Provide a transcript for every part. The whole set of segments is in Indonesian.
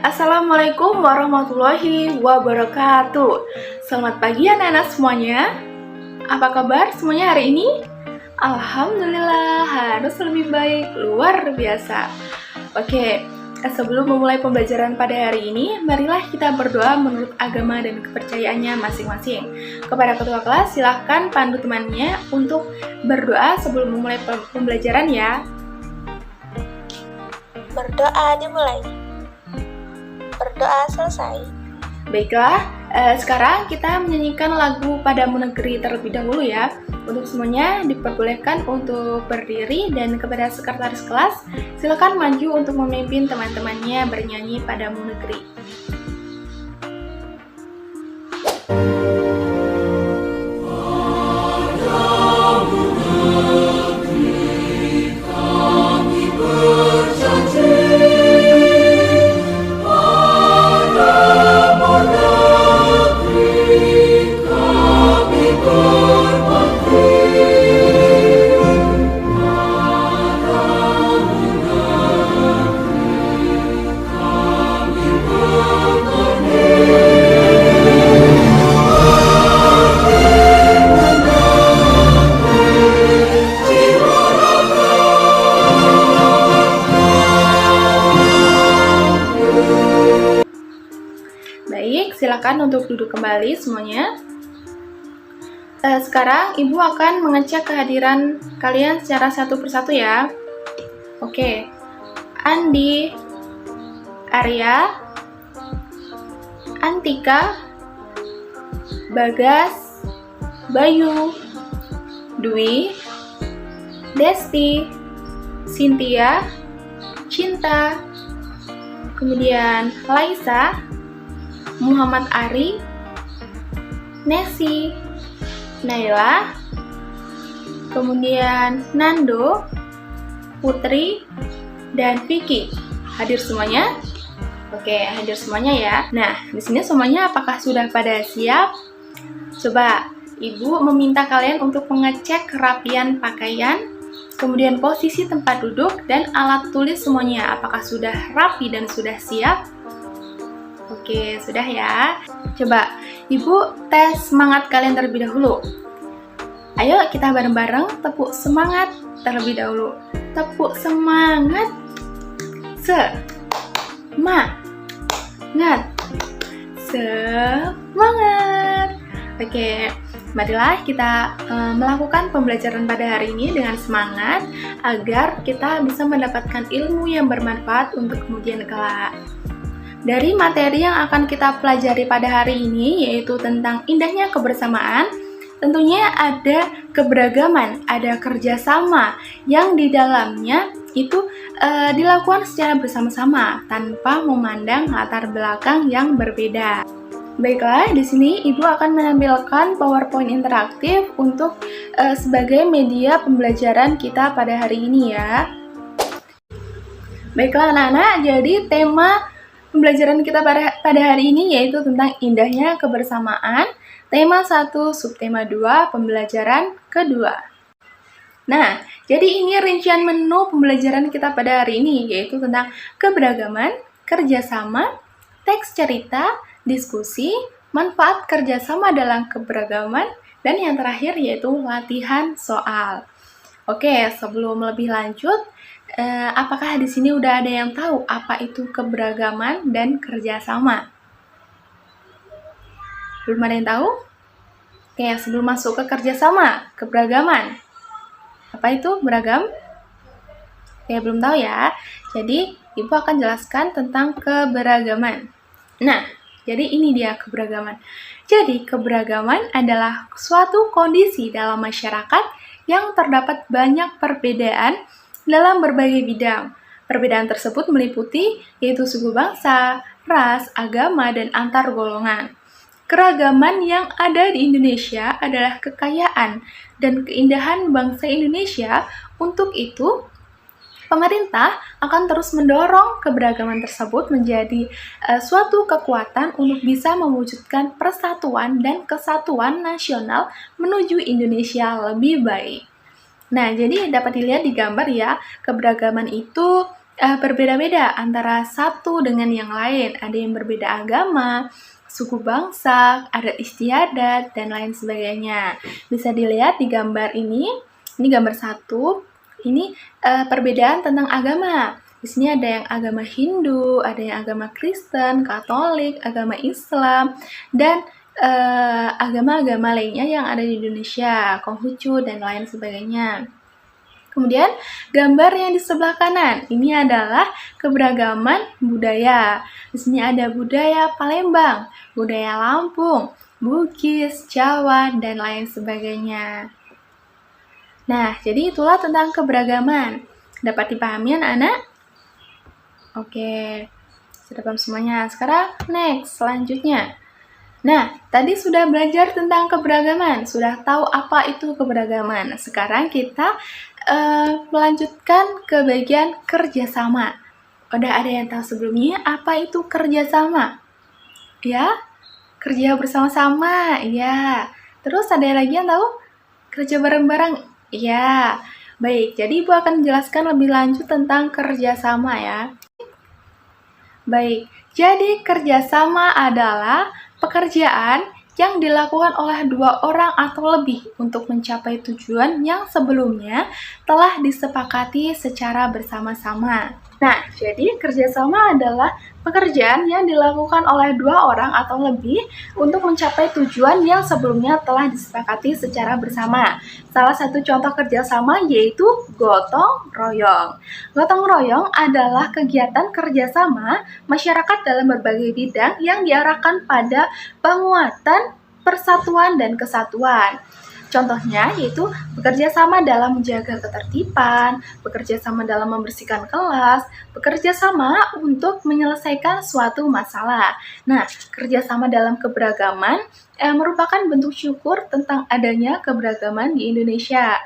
Assalamualaikum warahmatullahi wabarakatuh. Selamat pagi anak-anak semuanya. Apa kabar semuanya hari ini? Alhamdulillah, harus lebih baik, luar biasa. Oke, sebelum memulai pembelajaran pada hari ini, marilah kita berdoa menurut agama dan kepercayaannya masing-masing. Kepada ketua kelas, silahkan pandu temannya untuk berdoa sebelum memulai pembelajaran ya. Berdoa dimulai. Berdoa selesai. Baiklah, sekarang kita menyanyikan lagu Padamu Negeri terlebih dahulu ya. Untuk semuanya diperbolehkan untuk berdiri dan kepada sekretaris kelas, silakan maju untuk memimpin teman-temannya bernyanyi Padamu Negeri. Silakan untuk duduk kembali semuanya. Sekarang Ibu akan mengecek kehadiran kalian secara satu persatu ya. Oke, Andi, Arya, Antika, Bagas, Bayu, Dwi, Desti, Cynthia, Cinta, kemudian Laisa, Muhammad Ari, Nesi, Naila, kemudian Nando, Putri, dan Vicky. Hadir semuanya? Oke, hadir semuanya ya. Nah, di sini semuanya apakah sudah pada siap? Coba Ibu meminta kalian untuk mengecek kerapian pakaian, kemudian posisi tempat duduk dan alat tulis semuanya. Apakah sudah rapi dan sudah siap? Oke, sudah ya. Coba Ibu tes semangat kalian terlebih dahulu. Ayo kita bareng-bareng tepuk semangat terlebih dahulu. Tepuk semangat. Semangat. Semangat. Oke, marilah kita melakukan pembelajaran pada hari ini dengan semangat agar kita bisa mendapatkan ilmu yang bermanfaat untuk kemudian kelak. Dari materi yang akan kita pelajari pada hari ini, yaitu tentang indahnya kebersamaan, tentunya ada keberagaman, ada kerjasama yang di dalamnya itu dilakukan secara bersama-sama tanpa memandang latar belakang yang berbeda. Baiklah, di sini Ibu akan menampilkan PowerPoint interaktif untuk sebagai media pembelajaran kita pada hari ini ya. Baiklah anak-anak, jadi tema pembelajaran kita pada hari ini yaitu tentang indahnya kebersamaan, tema 1, subtema 2, pembelajaran kedua. Nah, jadi ini rincian menu pembelajaran kita pada hari ini yaitu tentang keberagaman, kerjasama, teks cerita, diskusi, manfaat kerjasama dalam keberagaman, dan yang terakhir yaitu latihan soal. Oke, sebelum lebih lanjut, apakah di sini udah ada yang tahu apa itu keberagaman dan kerjasama? Belum ada yang tahu? Oke, sebelum masuk ke kerjasama, keberagaman. Apa itu beragam? Oke, belum tahu ya. Jadi, Ibu akan jelaskan tentang keberagaman. Nah, jadi ini dia keberagaman. Jadi, keberagaman adalah suatu kondisi dalam masyarakat yang terdapat banyak perbedaan dalam berbagai bidang. Perbedaan tersebut meliputi yaitu suku bangsa, ras, agama, dan antar golongan. Keragaman yang ada di Indonesia adalah kekayaan dan keindahan bangsa Indonesia. Untuk itu, pemerintah akan terus mendorong keberagaman tersebut menjadi suatu kekuatan untuk bisa mewujudkan persatuan dan kesatuan nasional menuju Indonesia lebih baik. Nah, jadi dapat dilihat di gambar ya, keberagaman itu berbeda-beda antara satu dengan yang lain. Ada yang berbeda agama, suku bangsa, adat istiadat, dan lain sebagainya. Bisa dilihat di gambar ini gambar 1, ini perbedaan tentang agama. Di sini ada yang agama Hindu, ada yang agama Kristen, Katolik, agama Islam, dan agama-agama lainnya yang ada di Indonesia, Konghucu, dan lain sebagainya. Kemudian gambar yang di sebelah kanan, ini adalah keberagaman budaya. Di sini ada budaya Palembang, budaya Lampung, Bugis, Jawa, dan lain sebagainya. Nah, jadi itulah tentang keberagaman. Dapat dipahami anak-anak? Oke, sudah paham semuanya. Sekarang next, selanjutnya. Nah, tadi sudah belajar tentang keberagaman, sudah tahu apa itu keberagaman. Sekarang kita melanjutkan ke bagian kerjasama. Udah ada yang tahu sebelumnya apa itu kerjasama? Ya, kerja bersama-sama, ya. Terus ada lagi yang tahu? Kerja bareng-bareng, ya. Baik, jadi Ibu akan menjelaskan lebih lanjut tentang kerjasama ya. Baik, jadi kerjasama adalah pekerjaan yang dilakukan oleh 2 orang atau lebih untuk mencapai tujuan yang sebelumnya telah disepakati secara bersama-sama. Nah, jadi kerjasama adalah pekerjaan yang dilakukan oleh 2 orang atau lebih untuk mencapai tujuan yang sebelumnya telah disepakati secara bersama. Salah satu contoh kerjasama yaitu gotong royong. Gotong royong adalah kegiatan kerjasama masyarakat dalam berbagai bidang yang diarahkan pada penguatan persatuan dan kesatuan. Contohnya yaitu bekerja sama dalam menjaga ketertiban, bekerja sama dalam membersihkan kelas, bekerja sama untuk menyelesaikan suatu masalah. Nah, kerjasama dalam keberagaman merupakan bentuk syukur tentang adanya keberagaman di Indonesia.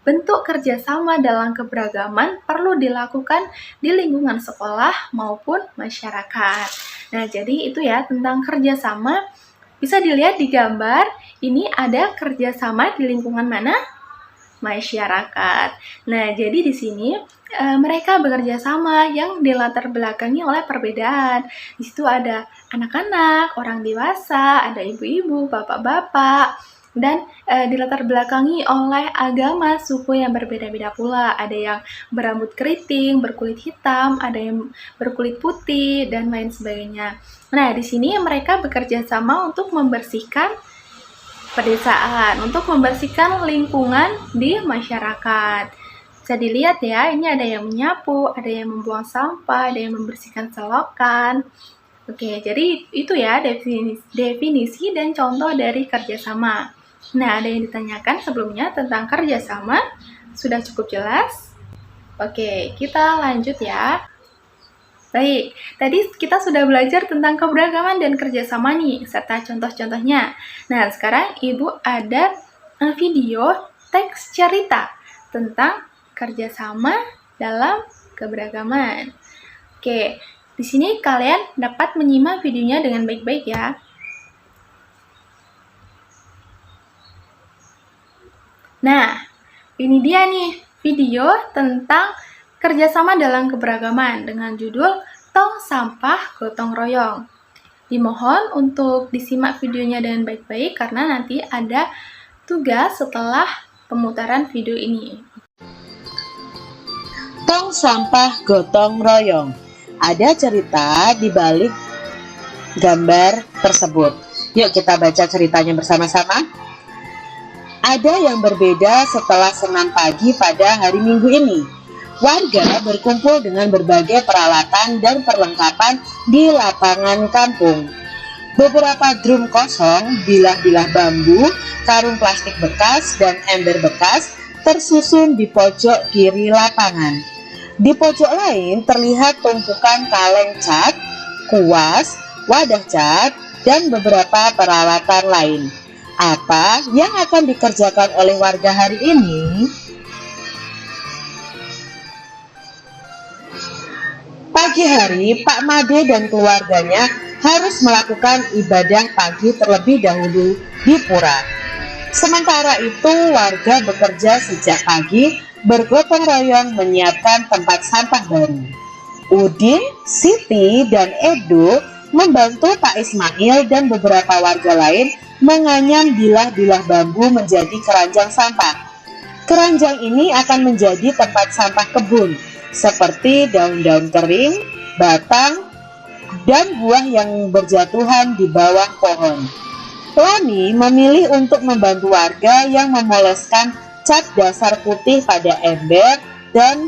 Bentuk kerjasama dalam keberagaman perlu dilakukan di lingkungan sekolah maupun masyarakat. Nah, jadi itu ya tentang kerjasama. Bisa dilihat di gambar, ini ada kerjasama di lingkungan mana? Masyarakat. Nah, jadi di sini mereka bekerja sama yang dilatar belakangi oleh perbedaan. Di situ ada anak-anak, orang dewasa, ada ibu-ibu, bapak-bapak, dan dilatar belakangi oleh agama, suku yang berbeda-beda pula. Ada yang berambut keriting, berkulit hitam, ada yang berkulit putih, dan lain sebagainya. Nah, di sini mereka bekerja sama untuk membersihkan pedesaan, untuk membersihkan lingkungan di masyarakat. Bisa dilihat ya, ini ada yang menyapu, ada yang membuang sampah, ada yang membersihkan selokan. Oke, jadi itu ya definisi dan contoh dari kerjasama. Nah, ada yang ditanyakan sebelumnya tentang kerjasama, sudah cukup jelas? Oke, kita lanjut ya. Baik, tadi kita sudah belajar tentang keberagaman dan kerjasama nih, serta contoh-contohnya. Nah, sekarang Ibu ada video teks cerita tentang kerjasama dalam keberagaman. Oke, di sini kalian dapat menyimak videonya dengan baik-baik ya. Nah, ini dia nih video tentang kerjasama dalam keberagaman dengan judul Tong Sampah Gotong Royong. Dimohon untuk disimak videonya dengan baik-baik karena nanti ada tugas setelah pemutaran video ini. Tong sampah gotong royong. Ada cerita di balik gambar tersebut. Yuk kita baca ceritanya bersama-sama. Ada yang berbeda setelah senam pagi pada hari Minggu ini. Warga berkumpul dengan berbagai peralatan dan perlengkapan di lapangan kampung. Beberapa drum kosong, bilah-bilah bambu, karung plastik bekas, dan ember bekas tersusun di pojok kiri lapangan. Di pojok lain terlihat tumpukan kaleng cat, kuas, wadah cat, dan beberapa peralatan lain. Apa yang akan dikerjakan oleh warga hari ini? Pagi hari, Pak Made dan keluarganya harus melakukan ibadah pagi terlebih dahulu di pura. Sementara itu, warga bekerja sejak pagi, bergotong royong menyiapkan tempat sampah baru. Udin, Siti, dan Edo membantu Pak Ismail dan beberapa warga lain menganyam bilah-bilah bambu menjadi keranjang sampah. Keranjang ini akan menjadi tempat sampah kebun, seperti daun-daun kering, batang, dan buah yang berjatuhan di bawah pohon. Lani memilih untuk membantu warga yang memoleskan cat dasar putih pada ember dan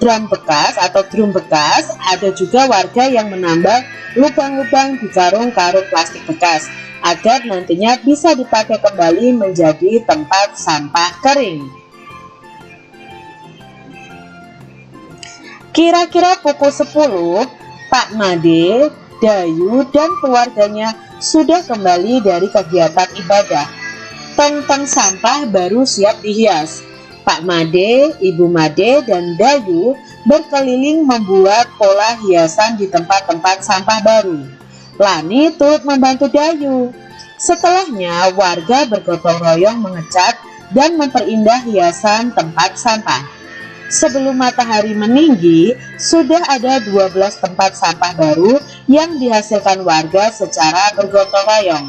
drum bekas atau drum bekas. Ada juga warga yang menambal lubang-lubang di karung-karung plastik bekas agar nantinya bisa dipakai kembali menjadi tempat sampah kering. Kira-kira pukul 10, Pak Made, Dayu, dan keluarganya sudah kembali dari kegiatan ibadah. Tong-tong sampah baru siap dihias. Pak Made, Ibu Made, dan Dayu berkeliling membuat pola hiasan di tempat-tempat sampah baru. Lani turut membantu Dayu. Setelahnya, warga bergotong royong mengecat dan memperindah hiasan tempat sampah. Sebelum matahari meninggi, sudah ada 12 tempat sampah baru yang dihasilkan warga secara bergotong royong.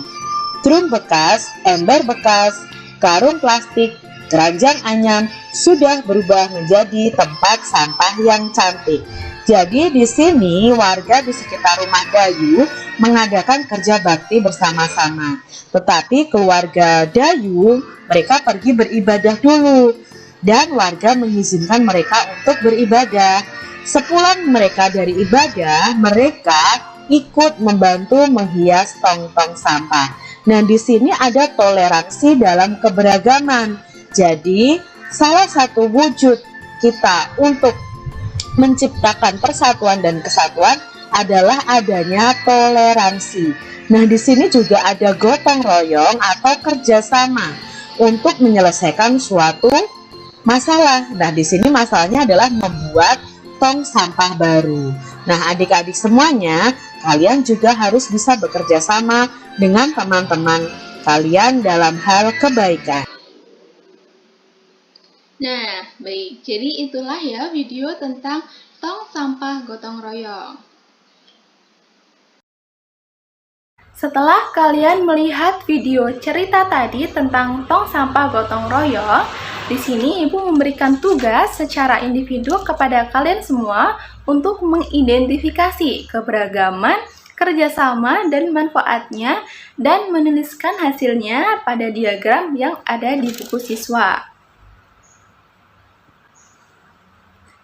Drum bekas, ember bekas, karung plastik, keranjang anyam sudah berubah menjadi tempat sampah yang cantik. Jadi di sini warga di sekitar rumah Dayu mengadakan kerja bakti bersama-sama. Tetapi keluarga Dayu mereka pergi beribadah dulu. Dan warga mengizinkan mereka untuk beribadah. Sepulang mereka dari ibadah, mereka ikut membantu menghias tong-tong sampah. Nah, di sini ada toleransi dalam keberagaman. Jadi, salah satu wujud kita untuk menciptakan persatuan dan kesatuan adalah adanya toleransi. Nah, di sini juga ada gotong royong atau kerjasama untuk menyelesaikan suatu masalah. Nah, di sini masalahnya adalah membuat tong sampah baru. Nah, adik-adik semuanya, kalian juga harus bisa bekerja sama dengan teman-teman kalian dalam hal kebaikan. Nah, baik. Jadi itulah ya video tentang tong sampah gotong royong. Setelah kalian melihat video cerita tadi tentang tong sampah gotong royong, di sini Ibu memberikan tugas secara individu kepada kalian semua untuk mengidentifikasi keberagaman, kerjasama, dan manfaatnya dan menuliskan hasilnya pada diagram yang ada di buku siswa.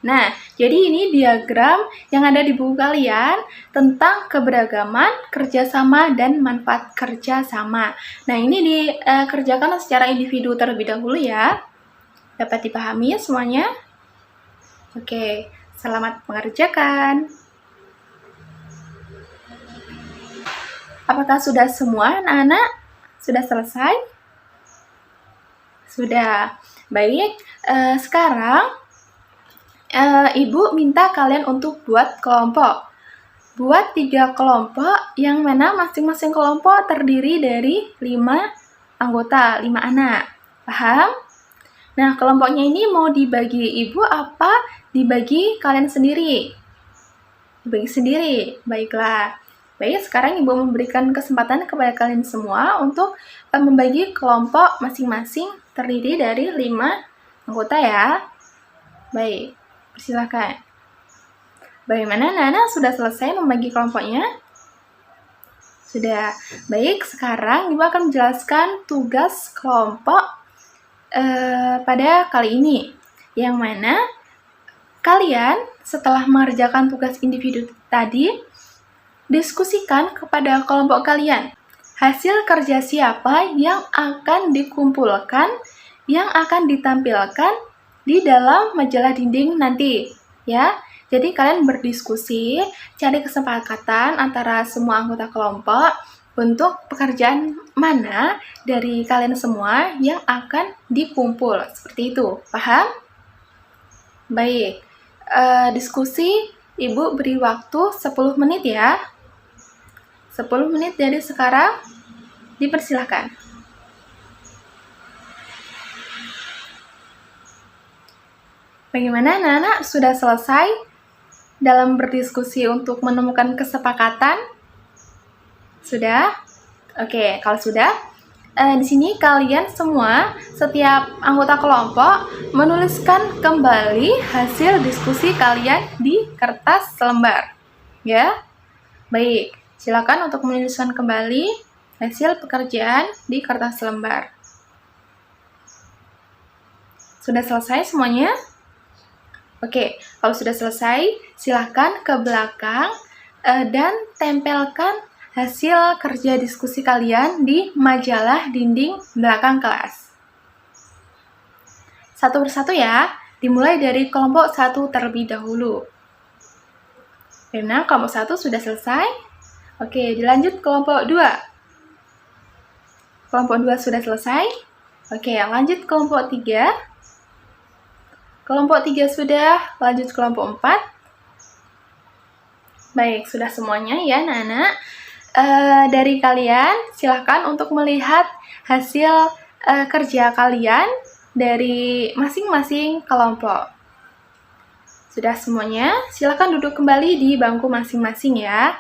Nah, jadi ini diagram yang ada di buku kalian tentang keberagaman, kerjasama, dan manfaat kerjasama. Nah, ini dikerjakan secara individu terlebih dahulu ya. Dapat dipahami semuanya? Oke, selamat mengerjakan. Apakah sudah semua anak-anak? Sudah selesai? Sudah. Baik, sekarang Ibu minta kalian untuk buat kelompok. Buat 3 kelompok yang mana masing-masing kelompok terdiri dari 5 anggota, 5 anak. Paham? Nah, kelompoknya ini mau dibagi Ibu apa dibagi kalian sendiri? Dibagi sendiri. Baiklah. Baik, sekarang Ibu memberikan kesempatan kepada kalian semua untuk membagi kelompok masing-masing terdiri dari 5 anggota ya. Baik. Silakan. Bagaimana Nana sudah selesai membagi kelompoknya? Sudah. Baik, sekarang Ibu akan menjelaskan tugas kelompok pada kali ini. Yang mana kalian setelah mengerjakan tugas individu tadi, diskusikan kepada kelompok kalian. Hasil kerja siapa yang akan dikumpulkan, yang akan ditampilkan di dalam majalah dinding nanti, ya. Jadi kalian berdiskusi, cari kesepakatan antara semua anggota kelompok untuk pekerjaan mana dari kalian semua yang akan dikumpul. Seperti itu, paham? Baik, diskusi Ibu beri waktu 10 menit ya. 10 menit dari sekarang, dipersilahkan. Bagaimana anak-anak, sudah selesai? dalam berdiskusi untuk menemukan kesepakatan? Sudah? Oke, kalau sudah, di sini kalian semua, setiap anggota kelompok, menuliskan kembali hasil diskusi kalian di kertas selembar. Ya? Baik, silakan untuk menuliskan kembali hasil pekerjaan di kertas selembar. Sudah selesai semuanya? Oke, kalau sudah selesai, silakan ke belakang dan tempelkan hasil kerja diskusi kalian di majalah dinding belakang kelas. Satu persatu ya, dimulai dari kelompok 1 terlebih dahulu. Karena kelompok 1 sudah selesai. Oke, dilanjut kelompok 2. Kelompok 2 sudah selesai. Oke, lanjut kelompok 3. Kelompok 3 sudah, lanjut kelompok 4. Baik, sudah semuanya ya anak-anak. Dari kalian, silahkan untuk melihat hasil kerja kalian dari masing-masing kelompok. Sudah semuanya, silahkan duduk kembali di bangku masing-masing ya.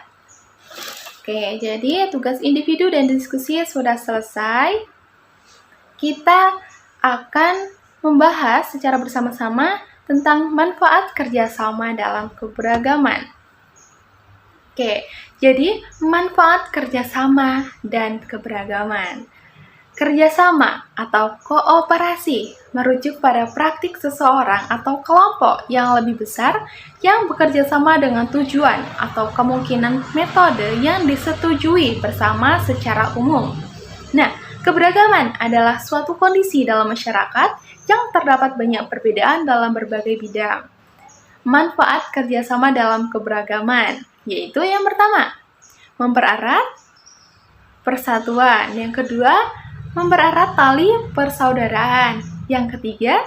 Oke, jadi tugas individu dan diskusi sudah selesai. Kita akan membahas secara bersama-sama tentang manfaat kerjasama dalam keberagaman. Oke, jadi manfaat kerjasama dan keberagaman. Kerjasama atau kooperasi merujuk pada praktik seseorang atau kelompok yang lebih besar yang bekerja sama dengan tujuan atau kemungkinan metode yang disetujui bersama secara umum. Nah, keberagaman adalah suatu kondisi dalam masyarakat yang terdapat banyak perbedaan dalam berbagai bidang. Manfaat kerjasama dalam keberagaman, yaitu yang pertama, mempererat persatuan. Yang kedua, mempererat tali persaudaraan. Yang ketiga,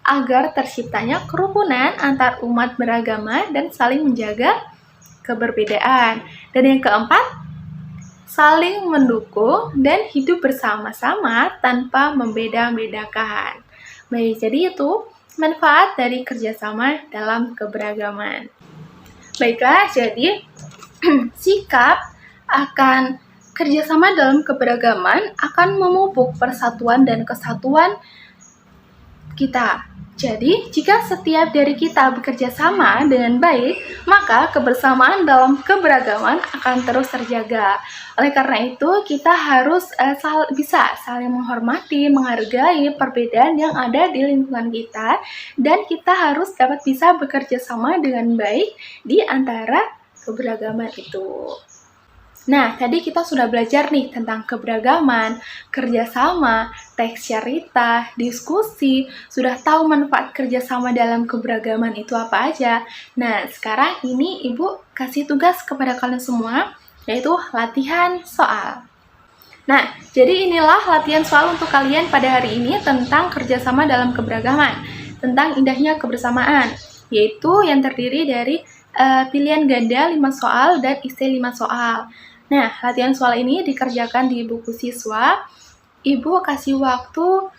agar terciptanya kerukunan antar umat beragama dan saling menjaga keberbedaan. Dan yang keempat, saling mendukung dan hidup bersama-sama tanpa membeda-bedakan. Baik, jadi itu manfaat dari kerjasama dalam keberagaman. Baiklah, jadi sikap akan kerjasama dalam keberagaman akan memupuk persatuan dan kesatuan kita. Jadi, jika setiap dari kita bekerja sama dengan baik, maka kebersamaan dalam keberagaman akan terus terjaga. Oleh karena itu, kita harus bisa saling menghormati, menghargai perbedaan yang ada di lingkungan kita, dan kita harus dapat bisa bekerja sama dengan baik di antara keberagaman itu. Nah, tadi kita sudah belajar nih tentang keberagaman, kerjasama, teks cerita, diskusi, sudah tahu manfaat kerjasama dalam keberagaman itu apa aja. Nah, sekarang ini Ibu kasih tugas kepada kalian semua, yaitu latihan soal. Nah, jadi inilah latihan soal untuk kalian pada hari ini tentang kerjasama dalam keberagaman, tentang indahnya kebersamaan, yaitu yang terdiri dari pilihan ganda 5 soal dan isi 5 soal. Nah, latihan soal ini dikerjakan di buku siswa. Ibu kasih waktu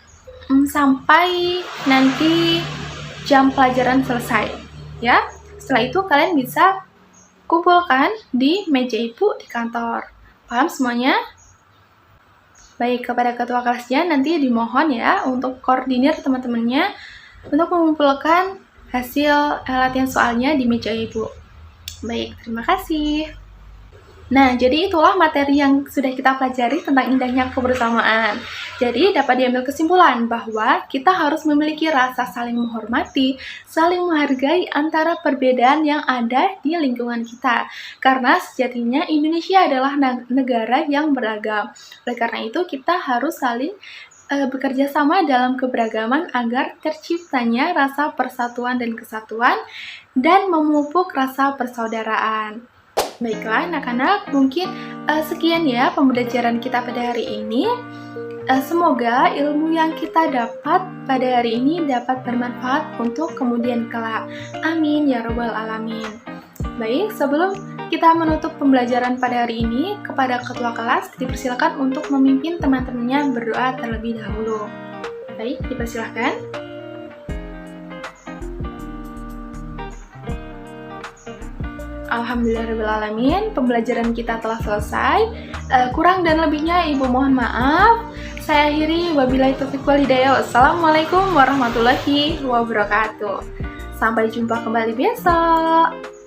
sampai nanti jam pelajaran selesai. Ya, setelah itu kalian bisa kumpulkan di meja Ibu di kantor. Paham semuanya? Baik, kepada ketua kelasnya nanti dimohon ya untuk koordinir teman-temannya untuk mengumpulkan hasil latihan soalnya di meja Ibu. Baik, terima kasih. Nah, jadi itulah materi yang sudah kita pelajari tentang indahnya kebersamaan. Jadi, dapat diambil kesimpulan bahwa kita harus memiliki rasa saling menghormati, saling menghargai antara perbedaan yang ada di lingkungan kita. Karena sejatinya Indonesia adalah negara yang beragam. Oleh karena itu, kita harus saling bekerja sama dalam keberagaman agar terciptanya rasa persatuan dan kesatuan dan memupuk rasa persaudaraan. Baiklah anak-anak, mungkin sekian ya pembelajaran kita pada hari ini. Semoga ilmu yang kita dapat pada hari ini dapat bermanfaat untuk kemudian kelak. Amin ya robbal alamin. Baik, sebelum kita menutup pembelajaran pada hari ini, kepada ketua kelas dipersilakan untuk memimpin teman-temannya berdoa terlebih dahulu. Baik, dipersilakan. Alhamdulillahirrahmanirrahim, pembelajaran kita telah selesai. Kurang dan lebihnya Ibu mohon maaf. Saya akhiri, wabillahi taufiq wal hidayah. Wassalamualaikum warahmatullahi wabarakatuh. Sampai jumpa kembali besok.